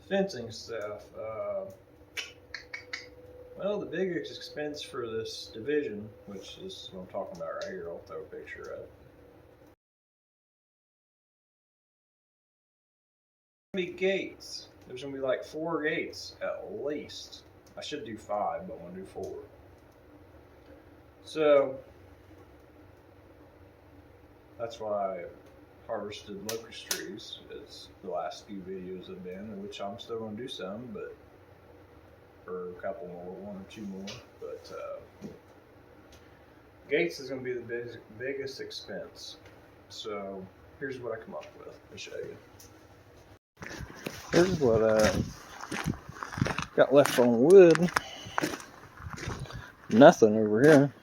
Fencing stuff. Well, the biggest expense for this division, which is what I'm talking about right here, I'll throw a picture of. Be gates. There's gonna be like 4 gates at least. I should do 5, but I'm gonna do 4. So that's why I harvested locust trees, as the last few videos have been, which I'm still gonna do some, but for a couple more, 1 or 2 more. But gates is gonna be the biggest expense. So here's what I come up with. I'll show you. Here's what I got left on wood. Nothing over here.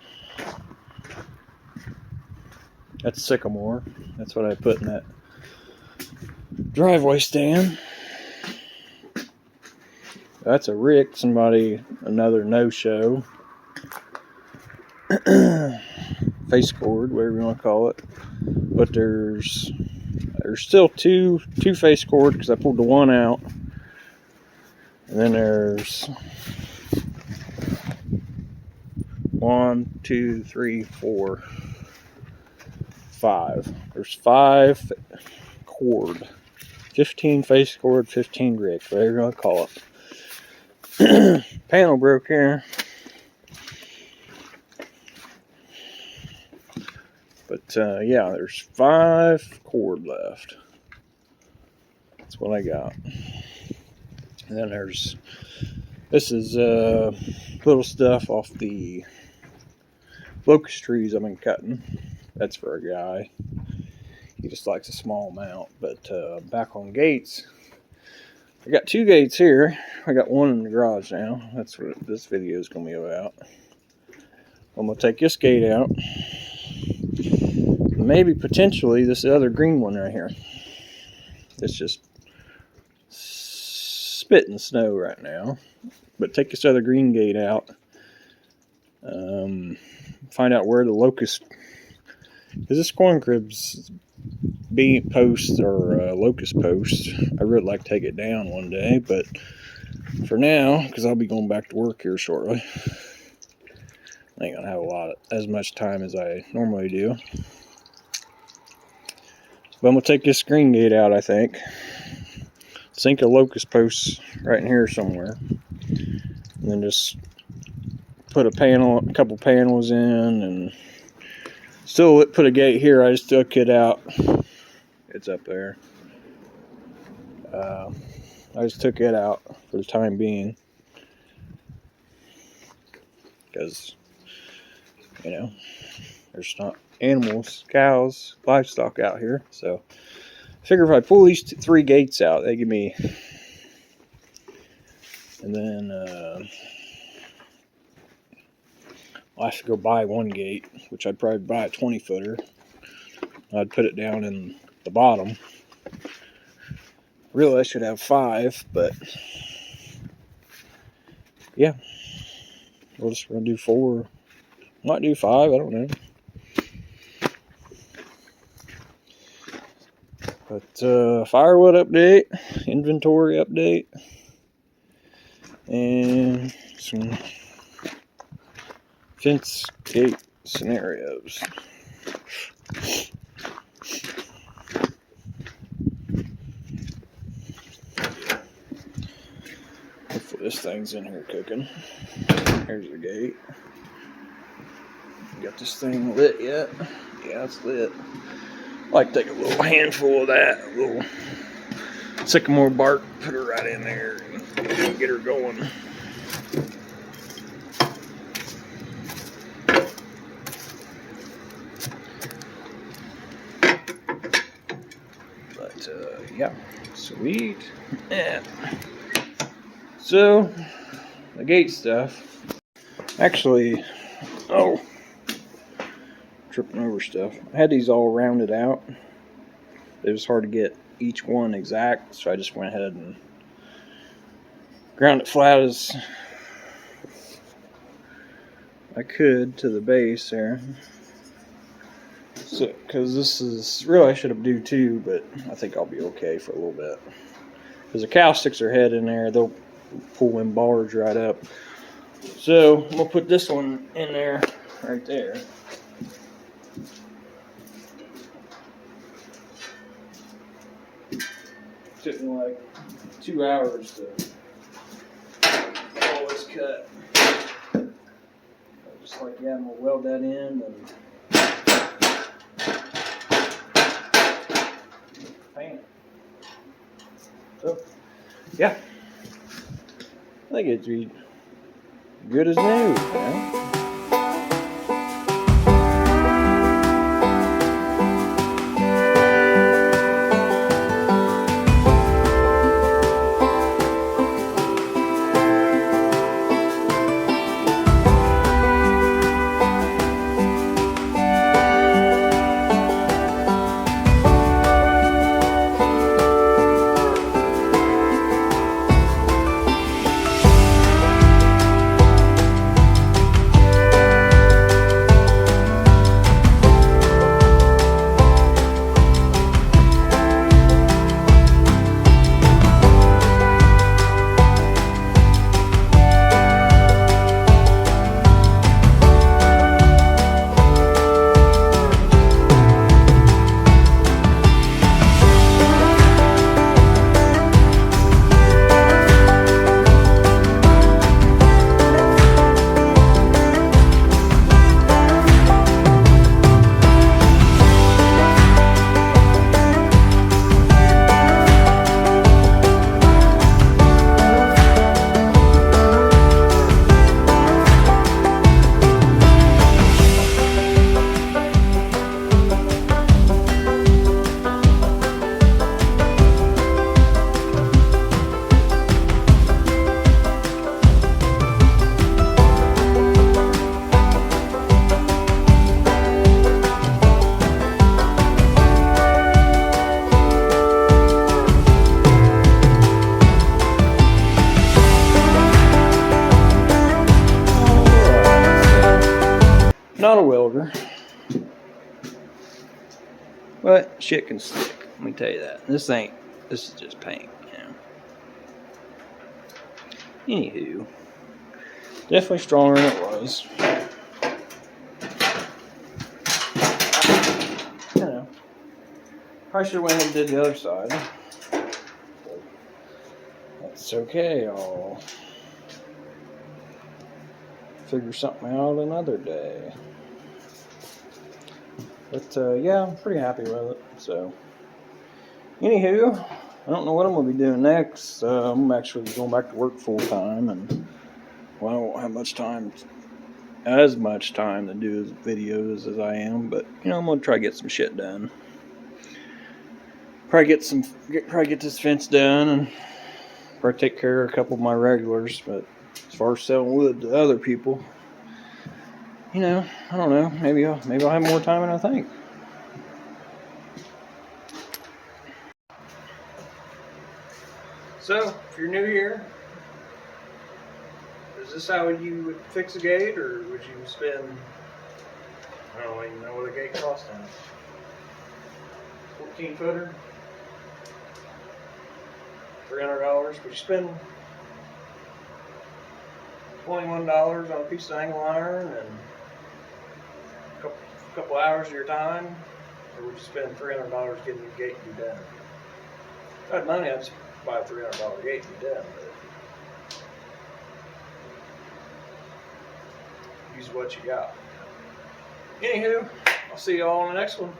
That's sycamore. That's what I put in that driveway stand. That's a rick. Another no-show. Face cord, whatever you want to call it. But there's still two face cord because I pulled the one out. And then there's 1, 2, 3, 4, 5. There's 5 cord. 15 face cord, 15 rick, whatever you want to call it. Panel broke here. But yeah, there's 5 cord left. That's what I got. And then this is little stuff off the locust trees I've been cutting. That's for a guy. He just likes a small amount. But back on gates, I got 2 gates here. I got one in the garage now. That's what this video is going to be about. I'm going to take this gate out. Maybe potentially this other green one right here. It's just spitting snow right now. But take this other green gate out. Find out where the locust, because this corn crib's bean post or locust post. I would like to take it down one day, but for now, because I'll be going back to work here shortly, I ain't gonna have as much time as I normally do. But I'm gonna take this screen gate out, I think. Sink a locust post right in here somewhere. And then just put a couple panels in, and still put a gate here. I just took it out. It's up there. I just took it out for the time being. Because, there's not animals, cows, livestock out here. So I figure if I pull these 3 gates out, they give me, and then I'll have to go buy 1 gate, which I'd probably buy a 20-footer. I'd put it down in the bottom. Really, I should have 5, but yeah, we're just gonna do 4. Might do 5. I don't know. But firewood update, inventory update, and some fence gate scenarios. Hopefully this thing's in here cooking. Here's the gate. Got this thing lit yet? Yeah, it's lit. I like to take a little handful of that, a little sycamore bark, put her right in there and get her going. But yeah, sweet. Yeah. So the gate stuff. Actually, tripping over stuff. I had these all rounded out. It was hard to get each one exact, so I just went ahead and ground it flat as I could to the base there. So, because this is really, I should have do 2, but I think I'll be okay for a little bit. Because a cow sticks her head in there, they'll pull them bars right up. So I'm gonna put this one in there, right there. Took me like 2 hours to all this cut. Just like that, I'm gonna weld that in and paint it. So, yeah, I think it's good as new, man. Not a welder, but shit can stick. Let me tell you that. This is just paint, you know. Anywho, definitely stronger than it was. You know, probably should have went and did the other side. That's okay. I'll figure something out another day. But yeah, I'm pretty happy with it. So, anywho, I don't know what I'm gonna be doing next. I'm actually going back to work full time, and well, I won't have as much time to do videos as I am. But you know, I'm gonna try to get some shit done. Probably get this fence done, and probably take care of a couple of my regulars. But as far as selling wood to other people, you know, I don't know. Maybe I'll have more time than I think. So, if you're new here, is this how you would fix a gate, or would you spend? I don't even know what a gate costs now. 14-footer, $300. Would you spend $21 on a piece of angle iron and a couple hours of your time, or would you spend $300 getting the gate to be done? If I had money, I'd buy a $300 gate to be done, but use what you got. Anywho, I'll see you all in the next one.